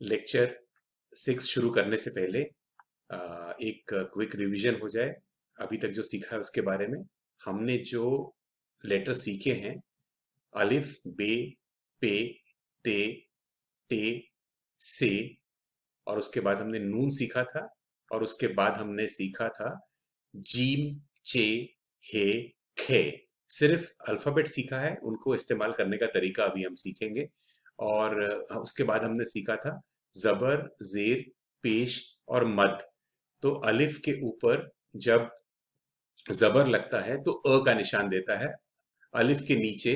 Lecture 6 शुरू करने से पहले एक क्विक रिवीजन हो जाए। अभी तक जो सीखा है उसके बारे में। हमने जो लेटर सीखे हैं, अलिफ, बे, पे, ते, टे, से, और उसके बाद हमने नून सीखा था, और उसके बाद हमने सीखा था जीम, चे, हे, खे। सिर्फ अल्फाबेट सीखा है, उनको इस्तेमाल करने का तरीका अभी हम सीखेंगे। और उसके बाद हमने सीखा था जबर, जेर, पेश और मद। तो अलिफ के ऊपर जब जबर लगता है तो अ का निशान देता है, अलिफ के नीचे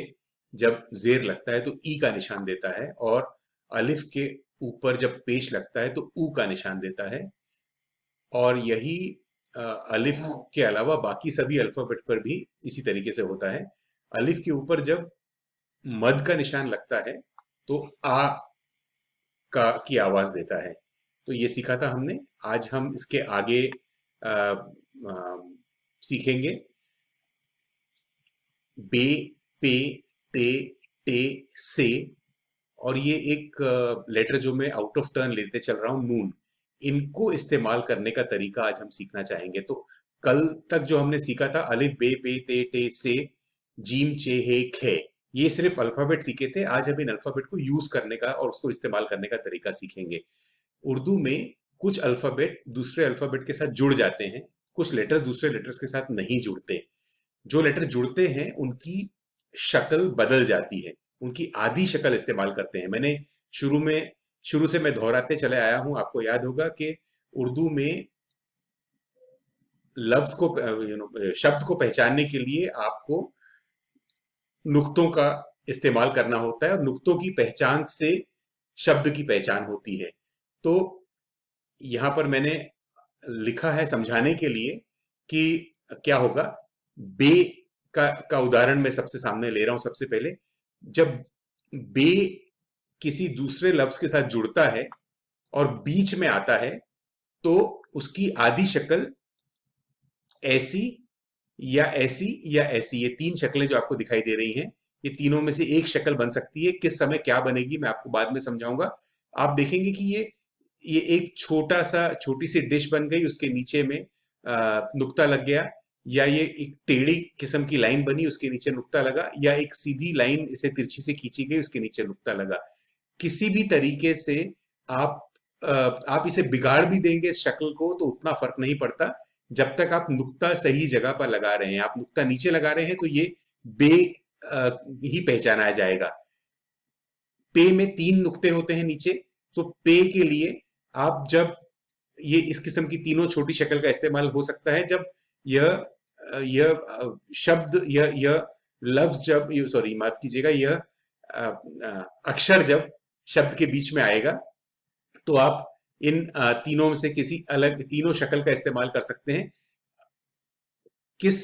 जब जेर लगता है तो ई का निशान देता है, और अलिफ के ऊपर जब पेश लगता है तो ऊ का निशान देता है। और यही अलिफ के अलावा बाकी सभी अल्फाबेट पर भी इसी तरीके से होता है। अलिफ के ऊपर जब मद का निशान लगता है तो आ का की आवाज देता है। तो ये सीखा था हमने। आज हम इसके आगे आ, आ, सीखेंगे बे, पे, ते, टे, से। और ये एक लेटर जो मैं आउट ऑफ टर्न लेते चल रहा हूं, नून। इनको इस्तेमाल करने का तरीका आज हम सीखना चाहेंगे। तो कल तक जो हमने सीखा था अलिफ, बे, पे, ते, टे, से, जीम, चे, हे, खे, ये सिर्फ अल्फाबेट सीखे थे। आज हम इन अल्फाबेट को यूज करने का और उसको इस्तेमाल करने का तरीका सीखेंगे। उर्दू में कुछ अल्फाबेट दूसरे अल्फाबेट के साथ जुड़ जाते हैं, कुछ लेटर्स दूसरे लेटर्स के साथ नहीं जुड़ते। जो लेटर जुड़ते हैं उनकी शक्ल बदल जाती है, उनकी आधी शक्ल इस्तेमाल करते हैं। मैंने शुरू से मैं दोहराते चले आया हूं। आपको याद होगा कि उर्दू में लफ्ज को शब्द को पहचानने के लिए आपको नुक्तों का इस्तेमाल करना होता है, और नुक्तों की पहचान से शब्द की पहचान होती है। तो यहां पर मैंने लिखा है समझाने के लिए कि क्या होगा। बे का उदाहरण मैं सबसे सामने ले रहा हूं। सबसे पहले, जब बे किसी दूसरे लफ्ज के साथ जुड़ता है और बीच में आता है तो उसकी आधी शक्ल ऐसी या ऐसी या ऐसी, ये तीन शक्लें जो आपको दिखाई दे रही हैं, ये तीनों में से एक शक्ल बन सकती है। किस समय क्या बनेगी मैं आपको बाद में समझाऊंगा। आप देखेंगे कि ये एक छोटी सी डिश बन गई, उसके नीचे में नुक्ता लग गया, या ये एक टेढ़ी किस्म की लाइन बनी, उसके नीचे नुक्ता लगा, या एक सीधी लाइन इसे तिरछी से खींची गई, उसके नीचे नुक्ता लगा। किसी भी तरीके से आप आप इसे बिगाड़ भी देंगे इस शक्ल को तो उतना फर्क नहीं पड़ता, जब तक आप नुक्ता सही जगह पर लगा रहे हैं। आप नुक्ता नीचे लगा रहे हैं तो ये बे ही पहचाना जाएगा। पे में तीन नुक्ते होते हैं नीचे, तो पे के लिए आप जब ये इस किस्म की तीनों छोटी शक्ल का इस्तेमाल हो सकता है जब यह शब्द, यह लफ्ज, जब सॉरी माफ कीजिएगा, यह अक्षर जब शब्द के बीच में आएगा तो आप इन तीनों में से किसी अलग तीनों शक्ल का इस्तेमाल कर सकते हैं। किस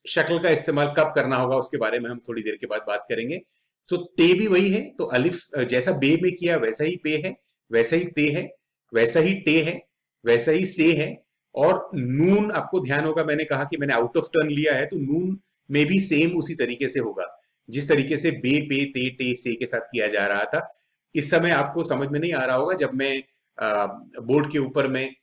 शक्ल का इस्तेमाल कब करना होगा उसके बारे में हम थोड़ी देर के बाद बात करेंगे। तो ते भी वही है। तो अलिफ जैसा बे में किया वैसा ही पे है, वैसा ही ते है, वैसा ही टे है, वैसा ही से है। और नून, आपको ध्यान होगा मैंने कहा कि मैंने आउट ऑफ टर्न लिया है, तो नून में भी सेम उसी तरीके से होगा जिस तरीके से बे, पे, ते, टे, से के साथ किया जा रहा था। इस समय आपको समझ में नहीं आ रहा होगा, जब मैं बोर्ड के ऊपर में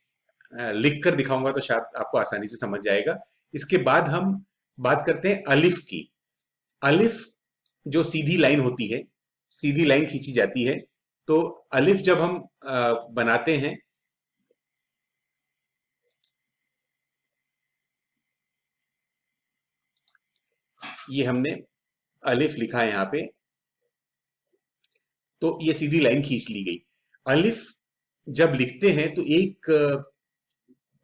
लिख कर दिखाऊंगा तो शायद आपको आसानी से समझ जाएगा। इसके बाद हम बात करते हैं अलिफ की। अलिफ जो सीधी लाइन होती है, सीधी लाइन खींची जाती है, तो अलिफ जब हम बनाते हैं, ये हमने अलिफ लिखा है यहां पे, तो ये सीधी लाइन खींच ली गई। अलिफ जब लिखते हैं तो एक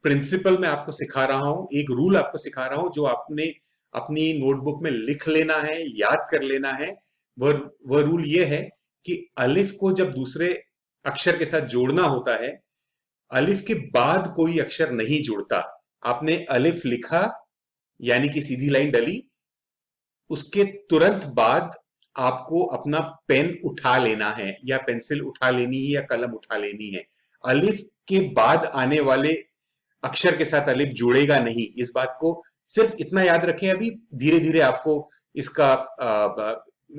प्रिंसिपल मैं आपको सिखा रहा हूं, एक रूल आपको सिखा रहा हूं जो आपने अपनी नोटबुक में लिख लेना है, याद कर लेना है। वह रूल ये है कि अलिफ को जब दूसरे अक्षर के साथ जोड़ना होता है, अलिफ के बाद कोई अक्षर नहीं जुड़ता। आपने अलिफ लिखा यानी कि सीधी लाइन डली, उसके तुरंत बाद आपको अपना पेन उठा लेना है, या पेंसिल उठा लेनी है, या कलम उठा लेनी है। अलिफ के बाद आने वाले अक्षर के साथ अलिफ जुड़ेगा नहीं। इस बात को सिर्फ इतना याद रखें। अभी धीरे धीरे आपको इसका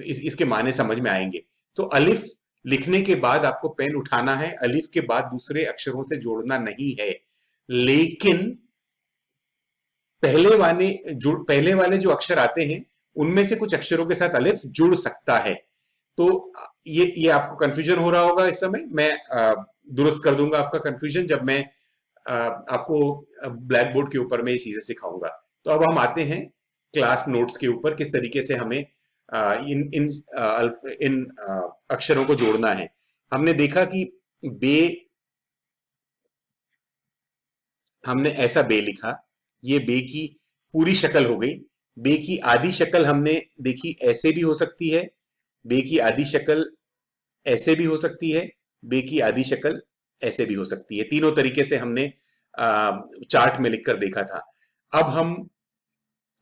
इसके माने समझ में आएंगे। तो अलिफ लिखने के बाद आपको पेन उठाना है, अलिफ के बाद दूसरे अक्षरों से जोड़ना नहीं है। लेकिन पहले वाले जो अक्षर आते हैं उनमें से कुछ अक्षरों के साथ अलिफ जुड़ सकता है। तो ये आपको कंफ्यूजन हो रहा होगा इस समय। मैं दुरुस्त कर दूंगा आपका कंफ्यूजन जब मैं आपको ब्लैक बोर्ड के ऊपर में ये चीजें सिखाऊंगा। तो अब हम आते हैं क्लास नोट्स के ऊपर, किस तरीके से हमें इन इन इन अक्षरों को जोड़ना है। हमने देखा कि बे, हमने ऐसा बे लिखा, ये बे की पूरी शक्ल हो गई। बे की आधी शक्ल हमने देखी, ऐसे भी हो सकती है, बे की आधी शक्ल ऐसे भी हो सकती है, बे की आधी शक्ल ऐसे भी हो सकती है। तीनों तरीके से हमने चार्ट में लिखकर देखा था। अब हम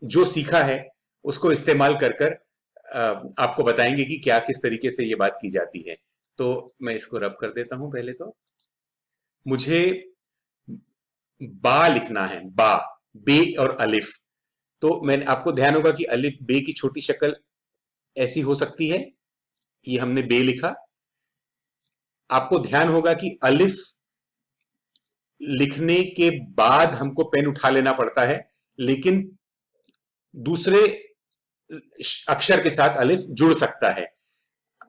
जो सीखा है उसको इस्तेमाल कर कर आपको बताएंगे कि क्या किस तरीके से ये बात की जाती है। तो मैं इसको रब कर देता हूं। पहले तो मुझे बा लिखना है, बा, बे और अलिफ। तो मैंने, आपको ध्यान होगा कि अलिफ बे की छोटी शक्ल ऐसी हो सकती है। ये हमने बे लिखा। आपको ध्यान होगा कि अलिफ लिखने के बाद हमको पेन उठा लेना पड़ता है, लेकिन दूसरे अक्षर के साथ अलिफ जुड़ सकता है,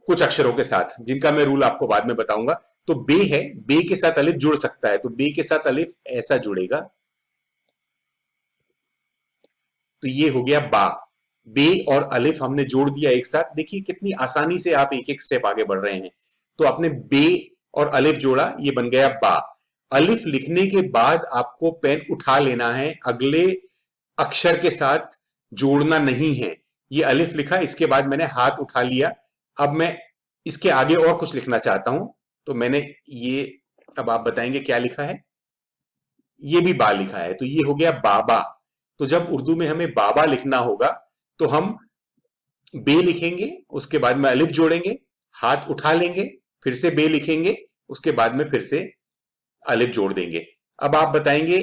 कुछ अक्षरों के साथ, जिनका मैं रूल आपको बाद में बताऊंगा। तो बे है, बे के साथ अलिफ जुड़ सकता है, तो बे के साथ अलिफ ऐसा जुड़ेगा। तो ये हो गया बा। बे और अलिफ हमने जोड़ दिया एक साथ। देखिए कितनी आसानी से आप एक एक स्टेप आगे बढ़ रहे हैं। तो आपने बे और अलिफ जोड़ा, ये बन गया बा। अलिफ लिखने के बाद आपको पेन उठा लेना है, अगले अक्षर के साथ जोड़ना नहीं है। ये अलिफ लिखा, इसके बाद मैंने हाथ उठा लिया। अब मैं इसके आगे और कुछ लिखना चाहता हूं, तो मैंने ये, अब आप बताएंगे क्या लिखा है। ये भी बा लिखा है, तो ये हो गया बाबा। तो जब उर्दू में हमें बाबा लिखना होगा तो हम बे लिखेंगे, उसके बाद में अलिफ जोड़ेंगे, हाथ उठा लेंगे, फिर से बे लिखेंगे, उसके बाद में फिर से अलिफ जोड़ देंगे। अब आप बताएंगे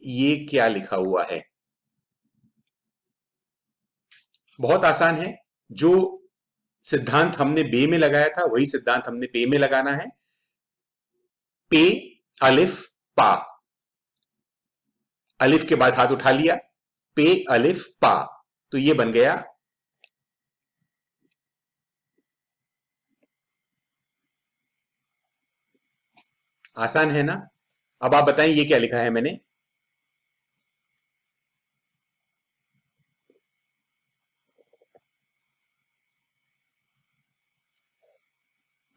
ये क्या लिखा हुआ है। बहुत आसान है। जो सिद्धांत हमने बे में लगाया था वही सिद्धांत हमने पे में लगाना है। पे, अलिफ, पा। अलिफ के बाद हाथ उठा लिया, पे, अलिफ, पा। तो ये बन गया आसान है ना। अब आप बताएं ये क्या लिखा है मैंने।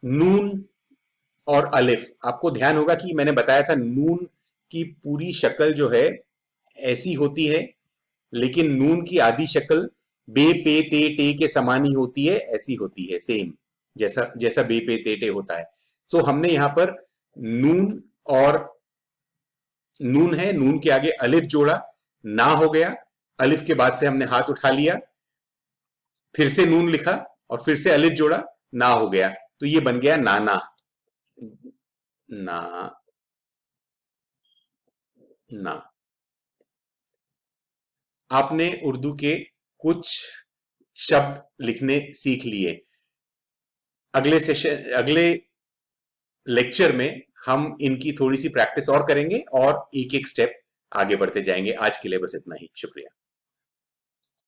नून और अलिफ। आपको ध्यान होगा कि मैंने बताया था नून की पूरी शक्ल जो है ऐसी होती है, लेकिन नून की आधी शक्ल बे पे ते टे के समान ही होती है, ऐसी होती है, सेम जैसा जैसा बे पे ते टे होता है। तो हमने यहां पर नून और नून है, नून के आगे अलिफ जोड़ा, ना हो गया। अलिफ के बाद से हमने हाथ उठा लिया, फिर से नून लिखा और फिर से अलिफ जोड़ा, ना हो गया। तो ये बन गया नाना, ना, ना। आपने उर्दू के कुछ शब्द लिखने सीख लिए। अगले लेक्चर में हम इनकी थोड़ी सी प्रैक्टिस और करेंगे और एक एक स्टेप आगे बढ़ते जाएंगे। आज के लिए बस इतना ही, शुक्रिया।